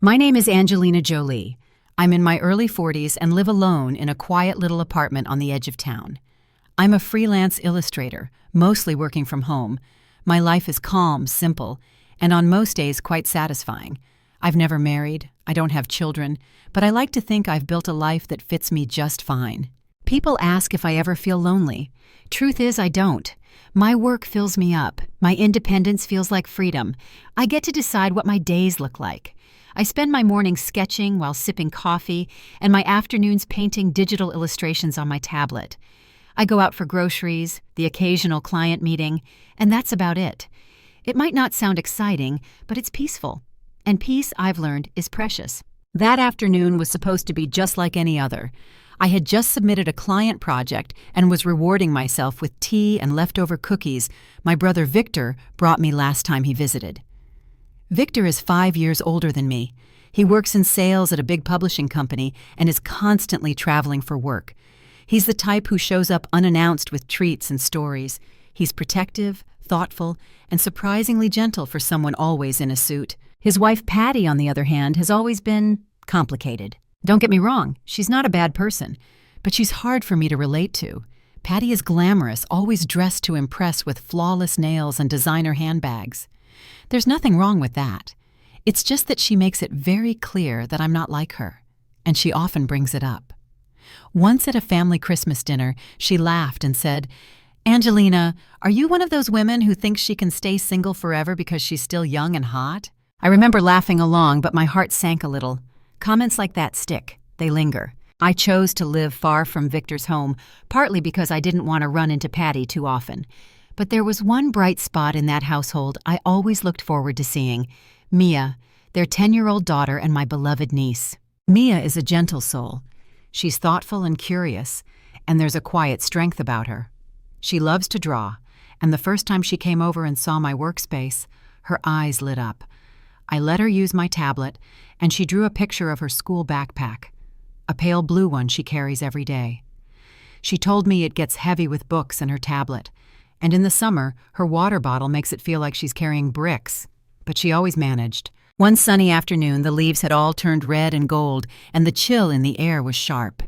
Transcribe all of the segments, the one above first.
My name is Angelina Jolie. I'm in my early 40s and live alone in a quiet little apartment on the edge of town. I'm a freelance illustrator, mostly working from home. My life is calm, simple, and on most days quite satisfying. I've never married, I don't have children, but I like to think I've built a life that fits me just fine. People ask if I ever feel lonely. Truth is, I don't. My work fills me up. My independence feels like freedom. I get to decide what my days look like. I spend my mornings sketching while sipping coffee and my afternoons painting digital illustrations on my tablet. I go out for groceries, the occasional client meeting, and that's about it. It might not sound exciting, but it's peaceful. And peace, I've learned, is precious. That afternoon was supposed to be just like any other. I had just submitted a client project and was rewarding myself with tea and leftover cookies my brother Victor brought me last time he visited. Victor is 5 years older than me. He works in sales at a big publishing company and is constantly traveling for work. He's the type who shows up unannounced with treats and stories. He's protective, thoughtful, and surprisingly gentle for someone always in a suit. His wife Patty, on the other hand, has always been complicated. Don't get me wrong, she's not a bad person, but she's hard for me to relate to. Patty is glamorous, always dressed to impress with flawless nails and designer handbags. There's nothing wrong with that. It's just that she makes it very clear that I'm not like her, and she often brings it up. Once at a family Christmas dinner, she laughed and said, "Angelina, are you one of those women who thinks she can stay single forever because she's still young and hot?" I remember laughing along, but my heart sank a little. Comments like that stick. They linger. I chose to live far from Victor's home, partly because I didn't want to run into Patty too often. But there was one bright spot in that household I always looked forward to seeing: Mia, their 10-year-old daughter and my beloved niece. Mia is a gentle soul. She's thoughtful and curious, and there's a quiet strength about her. She loves to draw, and the first time she came over and saw my workspace, her eyes lit up. I let her use my tablet, and she drew a picture of her school backpack, a pale blue one she carries every day. She told me it gets heavy with books and her tablet, and in the summer, her water bottle makes it feel like she's carrying bricks. But she always managed. One sunny afternoon, the leaves had all turned red and gold, and the chill in the air was sharp.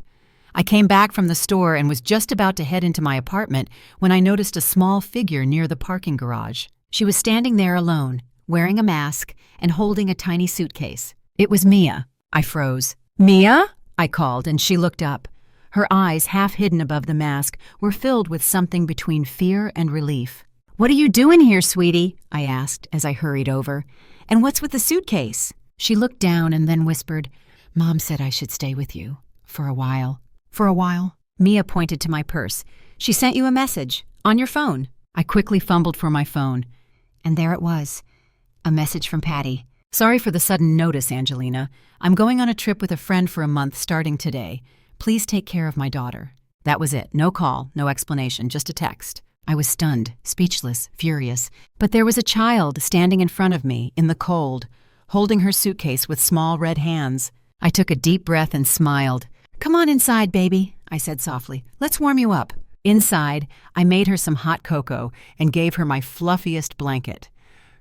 I came back from the store and was just about to head into my apartment when I noticed a small figure near the parking garage. She was standing there alone, wearing a mask and holding a tiny suitcase. It was Mia. I froze. "Mia?" I called, and she looked up. Her eyes, half hidden above the mask, were filled with something between fear and relief. "What are you doing here, sweetie?" I asked as I hurried over. "And what's with the suitcase?" She looked down and then whispered, "Mom said I should stay with you. For a while." "For a while?" Mia pointed to my purse. "She sent you a message. On your phone." I quickly fumbled for my phone. And there it was. A message from Patty. "Sorry for the sudden notice, Angelina. I'm going on a trip with a friend for a month starting today. Please take care of my daughter." That was it. No call, no explanation, just a text. I was stunned, speechless, furious. But there was a child standing in front of me, in the cold, holding her suitcase with small red hands. I took a deep breath and smiled. "Come on inside, baby," I said softly. "Let's warm you up." Inside, I made her some hot cocoa and gave her my fluffiest blanket.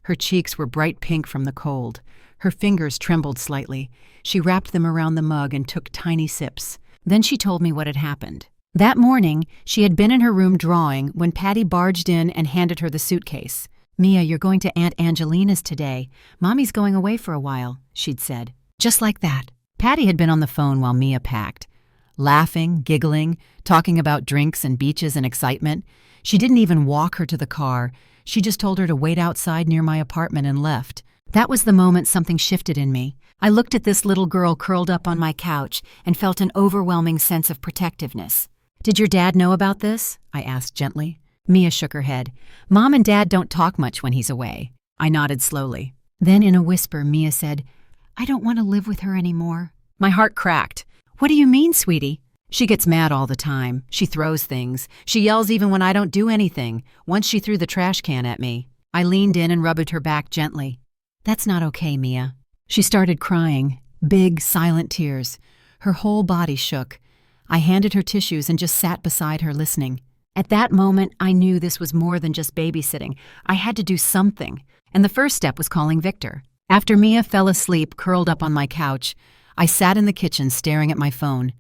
Her cheeks were bright pink from the cold. Her fingers trembled slightly. She wrapped them around the mug and took tiny sips. Then she told me what had happened. That morning, she had been in her room drawing when Patty barged in and handed her the suitcase. "Mia, you're going to Aunt Angelina's today. Mommy's going away for a while," she'd said. Just like that. Patty had been on the phone while Mia packed, laughing, giggling, talking about drinks and beaches and excitement. She didn't even walk her to the car. She just told her to wait outside near my apartment and left. That was the moment something shifted in me. I looked at this little girl curled up on my couch and felt an overwhelming sense of protectiveness. "Did your dad know about this?" I asked gently. Mia shook her head. "Mom and Dad don't talk much when he's away." I nodded slowly. Then in a whisper, Mia said, "I don't want to live with her anymore." My heart cracked. "What do you mean, sweetie?" "She gets mad all the time. She throws things. She yells even when I don't do anything. Once she threw the trash can at me." I leaned in and rubbed her back gently. "That's not okay, Mia." She started crying, big, silent tears. Her whole body shook. I handed her tissues and just sat beside her listening. At that moment, I knew this was more than just babysitting. I had to do something, and the first step was calling Victor. After Mia fell asleep curled up on my couch, I sat in the kitchen staring at my phone.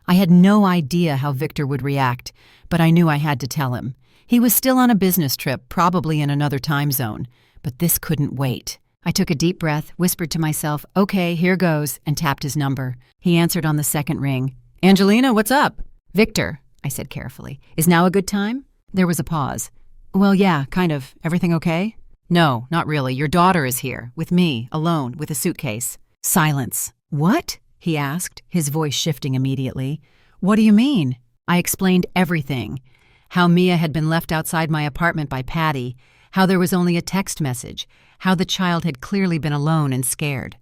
I had no idea how Victor would react, but I knew I had to tell him. He was still on a business trip, probably in another time zone, but this couldn't wait. I took a deep breath, whispered to myself, "Okay, here goes," and tapped his number. He answered on the second ring. "Angelina, what's up?" "Victor," I said carefully. "Is now a good time?" There was a pause. "Well, yeah, kind of. Everything okay?" "No, not really. Your daughter is here, with me, alone, with a suitcase." Silence. "What?" he asked, his voice shifting immediately. "What do you mean?" I explained everything. How Mia had been left outside my apartment by Patty, how there was only a text message, how the child had clearly been alone and scared.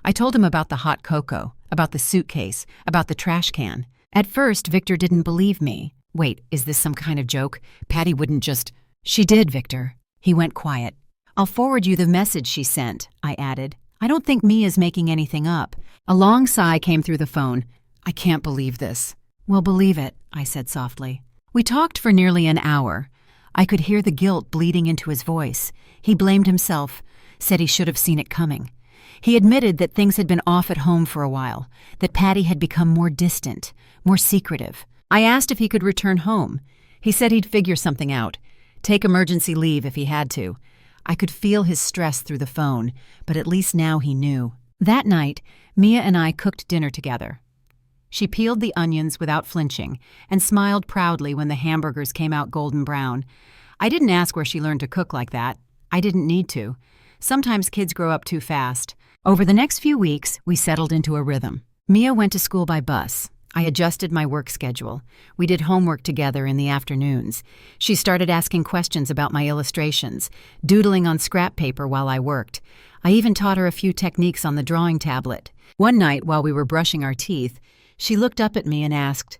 I told him about the hot cocoa, about the suitcase, about the trash can. At first, Victor didn't believe me. "Wait, is this some kind of joke? Patty wouldn't just—" "She did, Victor." He went quiet. "I'll forward you the message she sent," I added. "I don't think Mia's making anything up." A long sigh came through the phone. "I can't believe this." "Well, believe it," I said softly. We talked for nearly an hour. I could hear the guilt bleeding into his voice. He blamed himself, said he should have seen it coming. He admitted that things had been off at home for a while, that Patty had become more distant, more secretive. I asked if he could return home. He said he'd figure something out, take emergency leave if he had to. I could feel his stress through the phone, but at least now he knew. That night, Mia and I cooked dinner together. She peeled the onions without flinching and smiled proudly when the hamburgers came out golden brown. I didn't ask where she learned to cook like that. I didn't need to. Sometimes kids grow up too fast. Over the next few weeks, we settled into a rhythm. Mia went to school by bus. I adjusted my work schedule. We did homework together in the afternoons. She started asking questions about my illustrations, doodling on scrap paper while I worked. I even taught her a few techniques on the drawing tablet. One night, while we were brushing our teeth, she looked up at me and asked,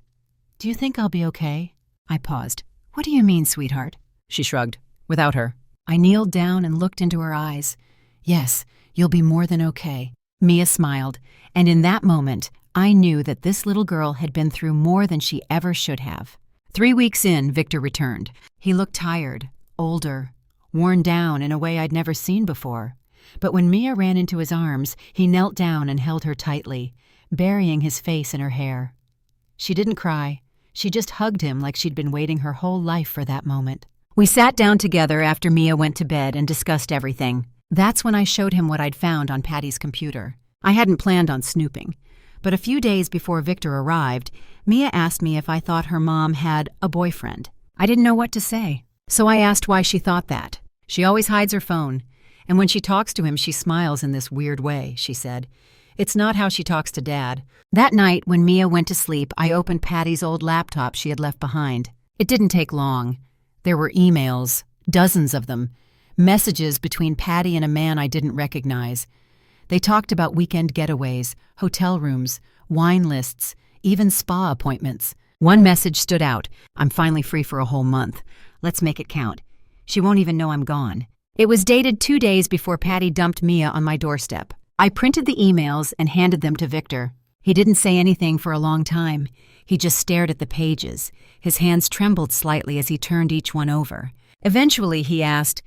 "Do you think I'll be okay?" I paused. "What do you mean, sweetheart?" She shrugged. "Without her." I kneeled down and looked into her eyes. "Yes, you'll be more than okay." Mia smiled, and in that moment, I knew that this little girl had been through more than she ever should have. 3 weeks in, Victor returned. He looked tired, older, worn down in a way I'd never seen before. But when Mia ran into his arms, he knelt down and held her tightly, burying his face in her hair. She didn't cry. She just hugged him like she'd been waiting her whole life for that moment. We sat down together after Mia went to bed and discussed everything. That's when I showed him what I'd found on Patty's computer. I hadn't planned on snooping. But a few days before Victor arrived, Mia asked me if I thought her mom had a boyfriend. I didn't know what to say. So I asked why she thought that. "She always hides her phone. And when she talks to him, she smiles in this weird way," she said. "It's not how she talks to Dad." That night, when Mia went to sleep, I opened Patty's old laptop she had left behind. It didn't take long. There were emails, dozens of them, messages between Patty and a man I didn't recognize. They talked about weekend getaways, hotel rooms, wine lists, even spa appointments. One message stood out. "I'm finally free for a whole month. Let's make it count. She won't even know I'm gone." It was dated 2 days before Patty dumped Mia on my doorstep. I printed the emails and handed them to Victor. He didn't say anything for a long time. He just stared at the pages. His hands trembled slightly as he turned each one over. Eventually, he asked,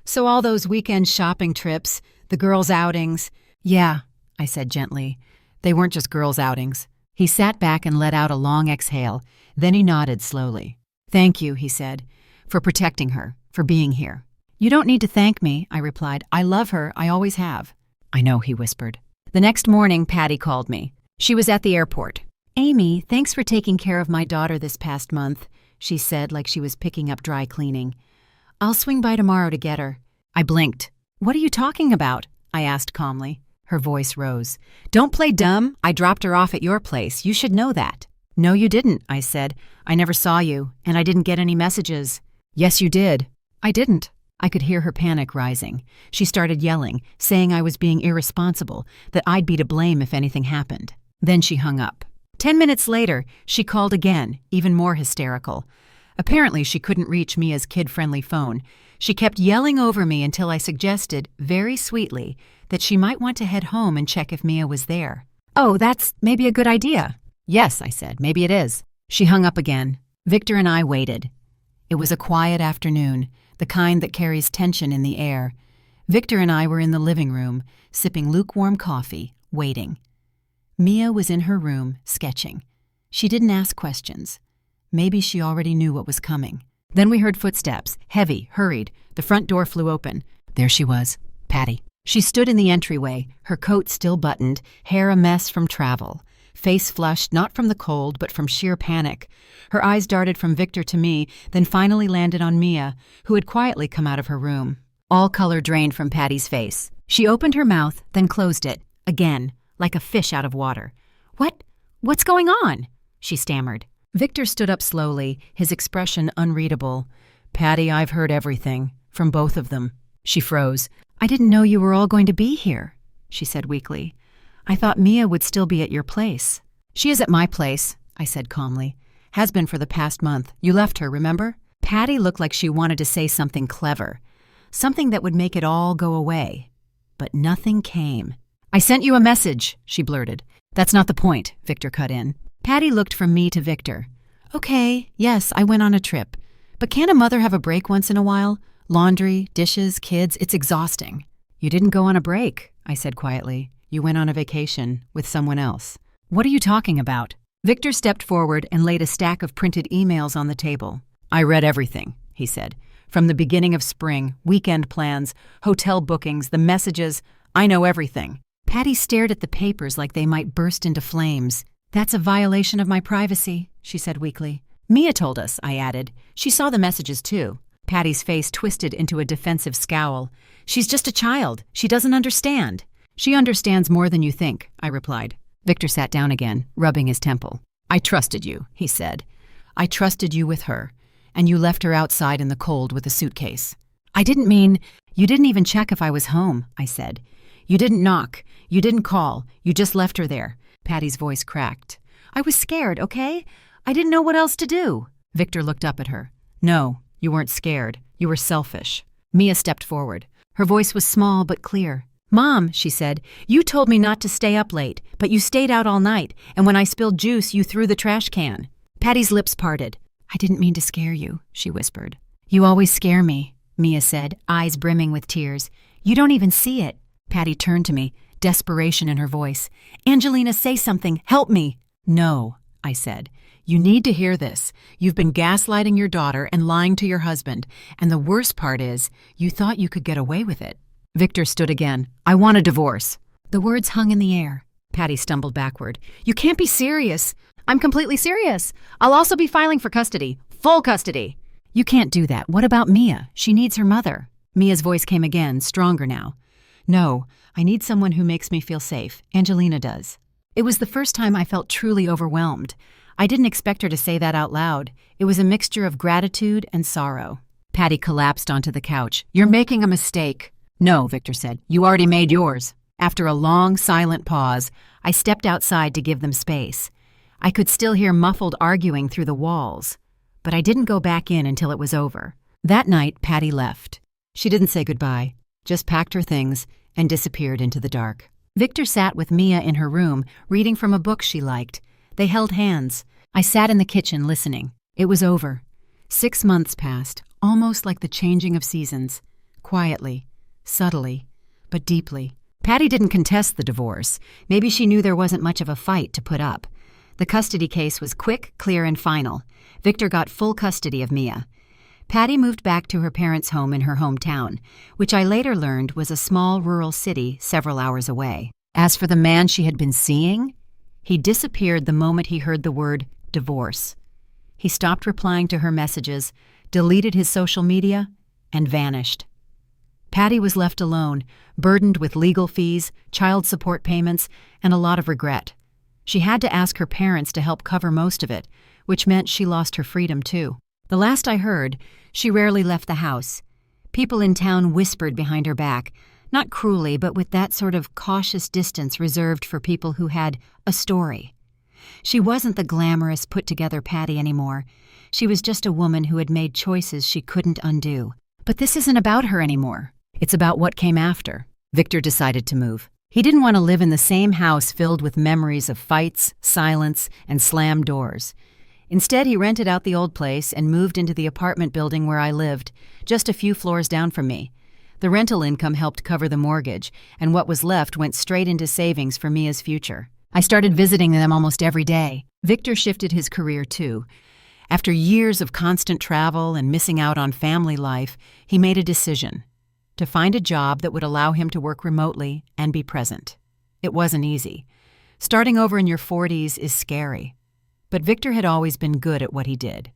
"So all those weekend shopping trips, the girls' outings—" "Yeah," I said gently. "They weren't just girls' outings." He sat back and let out a long exhale. Then he nodded slowly. "Thank you," he said, "for protecting her, for being here." "You don't need to thank me," I replied. "I love her. I always have." "I know," he whispered. The next morning, Patty called me. She was at the airport. "Amy, thanks for taking care of my daughter this past month," she said like she was picking up dry cleaning. "I'll swing by tomorrow to get her." I blinked. "What are you talking about?" I asked calmly. Her voice rose. "Don't play dumb. I dropped her off at your place. You should know that." "No, you didn't," I said. "I never saw you, and I didn't get any messages." "Yes, you did." "I didn't." I could hear her panic rising. She started yelling, saying I was being irresponsible, that I'd be to blame if anything happened. Then she hung up. 10 minutes later, she called again, even more hysterical. Apparently, she couldn't reach Mia's kid-friendly phone. She kept yelling over me until I suggested, very sweetly, that she might want to head home and check if Mia was there. "Oh, that's maybe a good idea." "Yes," I said, "maybe it is." She hung up again. Victor and I waited. It was a quiet afternoon, the kind that carries tension in the air. Victor and I were in the living room, sipping lukewarm coffee, waiting. Mia was in her room, sketching. She didn't ask questions. Maybe she already knew what was coming. Then we heard footsteps, heavy, hurried. The front door flew open. There she was, Patty. She stood in the entryway, her coat still buttoned, hair a mess from travel, face flushed not from the cold but from sheer panic. Her eyes darted from Victor to me, then finally landed on Mia, who had quietly come out of her room. All color drained from Patty's face. She opened her mouth, then closed it, again, like a fish out of water. What's going on?" she stammered. Victor stood up slowly, his expression unreadable. "Patty, I've heard everything, from both of them." She froze. "I didn't know you were all going to be here," she said weakly. "I thought Mia would still be at your place." "She is at my place," I said calmly. "Has been for the past month. You left her, remember?" Patty looked like she wanted to say something clever, something that would make it all go away. But nothing came. "I sent you a message," she blurted. "That's not the point," Victor cut in. Patty looked from me to Victor. "Okay, yes, I went on a trip. But can't a mother have a break once in a while? Laundry, dishes, kids, it's exhausting." "You didn't go on a break," I said quietly. "You went on a vacation with someone else." "What are you talking about?" Victor stepped forward and laid a stack of printed emails on the table. "I read everything," he said. "From the beginning of spring, weekend plans, hotel bookings, the messages. I know everything." Patty stared at the papers like they might burst into flames. "That's a violation of my privacy," she said weakly. "Mia told us," I added. "She saw the messages too." Patty's face twisted into a defensive scowl. "She's just a child. She doesn't understand." "She understands more than you think," I replied. Victor sat down again, rubbing his temple. "I trusted you," he said. "I trusted you with her, and you left her outside in the cold with a suitcase." "I didn't mean—" "You didn't even check if I was home," I said. "You didn't knock. You didn't call. You just left her there." Patty's voice cracked. "I was scared, okay? I didn't know what else to do." Victor looked up at her. "No, you weren't scared. You were selfish." Mia stepped forward. Her voice was small but clear. "Mom," she said, "you told me not to stay up late, but you stayed out all night, and when I spilled juice, you threw the trash can." Patty's lips parted. "I didn't mean to scare you," she whispered. "You always scare me," Mia said, eyes brimming with tears. "You don't even see it." Patty turned to me, desperation in her voice. "Angelina, say something. Help me." "No," I said. "You need to hear this. You've been gaslighting your daughter and lying to your husband, and the worst part is, you thought you could get away with it." Victor stood again. "I want a divorce." The words hung in the air. Patty stumbled backward. "You can't be serious." "I'm completely serious. I'll also be filing for custody. Full custody." "You can't do that. What about Mia? She needs her mother." Mia's voice came again, stronger now. "No, I need someone who makes me feel safe. Angelina does." It was the first time I felt truly overwhelmed. I didn't expect her to say that out loud. It was a mixture of gratitude and sorrow. Patty collapsed onto the couch. "You're making a mistake." "No," Victor said. "You already made yours." After a long, silent pause, I stepped outside to give them space. I could still hear muffled arguing through the walls, but I didn't go back in until it was over. That night, Patty left. She didn't say goodbye, just packed her things and disappeared into the dark. Victor sat with Mia in her room, reading from a book she liked. They held hands. I sat in the kitchen listening. It was over. 6 months passed, almost like the changing of seasons. Quietly, subtly, but deeply. Patty didn't contest the divorce. Maybe she knew there wasn't much of a fight to put up. The custody case was quick, clear, and final. Victor got full custody of Mia. Patty moved back to her parents' home in her hometown, which I later learned was a small rural city several hours away. As for the man she had been seeing, he disappeared the moment he heard the word divorce. He stopped replying to her messages, deleted his social media, and vanished. Patty was left alone, burdened with legal fees, child support payments, and a lot of regret. She had to ask her parents to help cover most of it, which meant she lost her freedom too. The last I heard, she rarely left the house. People in town whispered behind her back, not cruelly, but with that sort of cautious distance reserved for people who had a story. She wasn't the glamorous, put-together Patty anymore. She was just a woman who had made choices she couldn't undo. But this isn't about her anymore. It's about what came after. Victor decided to move. He didn't want to live in the same house filled with memories of fights, silence, and slammed doors. Instead, he rented out the old place and moved into the apartment building where I lived, just a few floors down from me. The rental income helped cover the mortgage, and what was left went straight into savings for Mia's future. I started visiting them almost every day. Victor shifted his career too. After years of constant travel and missing out on family life, he made a decision to find a job that would allow him to work remotely and be present. It wasn't easy. Starting over in your 40s is scary. But Victor had always been good at what he did.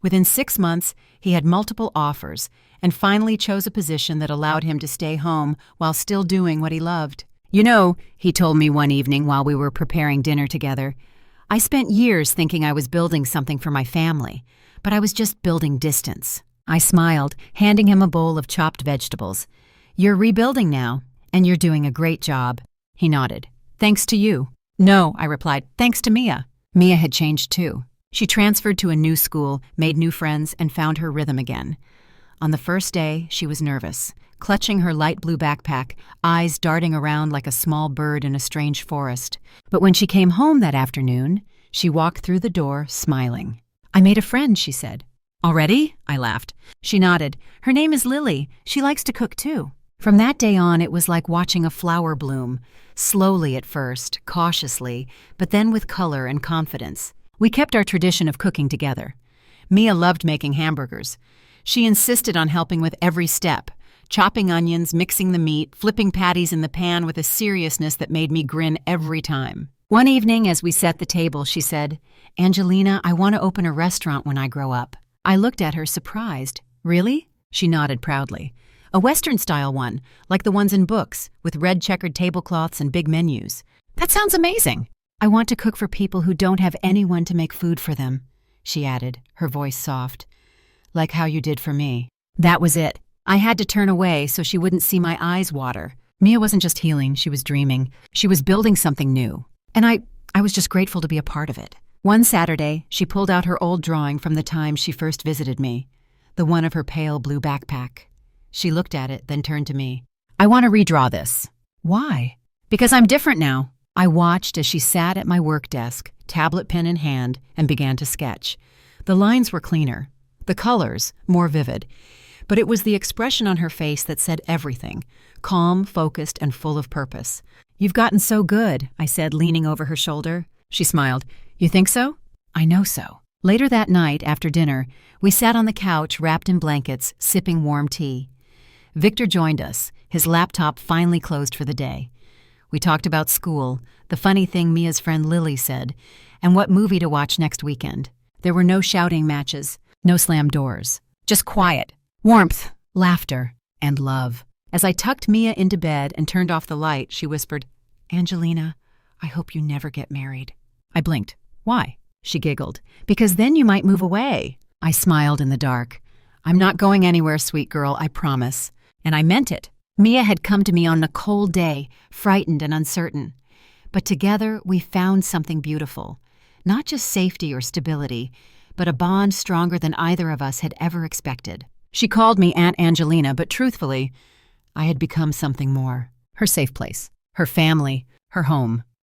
Within 6 months, he had multiple offers and finally chose a position that allowed him to stay home while still doing what he loved. "You know," he told me one evening while we were preparing dinner together, "I spent years thinking I was building something for my family, but I was just building distance." I smiled, handing him a bowl of chopped vegetables. "You're rebuilding now, and you're doing a great job." He nodded. "Thanks to you." "No," I replied, "thanks to Mia." Mia had changed too. She transferred to a new school, made new friends, and found her rhythm again. On the first day, she was nervous, clutching her light blue backpack, eyes darting around like a small bird in a strange forest. But when she came home that afternoon, she walked through the door, smiling. "I made a friend," she said. "Already?" I laughed. She nodded. "Her name is Lily. She likes to cook too." From that day on, it was like watching a flower bloom, slowly at first, cautiously, but then with color and confidence. We kept our tradition of cooking together. Mia loved making hamburgers. She insisted on helping with every step, chopping onions, mixing the meat, flipping patties in the pan with a seriousness that made me grin every time. One evening, as we set the table, she said, "Angelina, I want to open a restaurant when I grow up." I looked at her, surprised. "Really?" She nodded proudly. "A Western-style one, like the ones in books, with red checkered tablecloths and big menus." "That sounds amazing." "I want to cook for people who don't have anyone to make food for them," she added, her voice soft. "Like how you did for me." That was it. I had to turn away so she wouldn't see my eyes water. Mia wasn't just healing, she was dreaming. She was building something new. And I was just grateful to be a part of it. One Saturday, she pulled out her old drawing from the time she first visited me, the one of her pale blue backpack. She looked at it, then turned to me. "I want to redraw this." "Why?" "Because I'm different now." I watched as she sat at my work desk, tablet pen in hand, and began to sketch. The lines were cleaner, the colors more vivid, but it was the expression on her face that said everything, calm, focused, and full of purpose. "You've gotten so good," I said, leaning over her shoulder. She smiled. "You think so?" "I know so." Later that night, after dinner, we sat on the couch wrapped in blankets, sipping warm tea. Victor joined us, his laptop finally closed for the day. We talked about school, the funny thing Mia's friend Lily said, and what movie to watch next weekend. There were no shouting matches, no slammed doors, just quiet, warmth, laughter, and love. As I tucked Mia into bed and turned off the light, she whispered, "Angelina, I hope you never get married." I blinked. "Why?" She giggled. "Because then you might move away." I smiled in the dark. "I'm not going anywhere, sweet girl, I promise." And I meant it. Mia had come to me on a cold day, frightened and uncertain. But together we found something beautiful. Not just safety or stability, but a bond stronger than either of us had ever expected. She called me Aunt Angelina, but truthfully, I had become something more. Her safe place, her family, her home.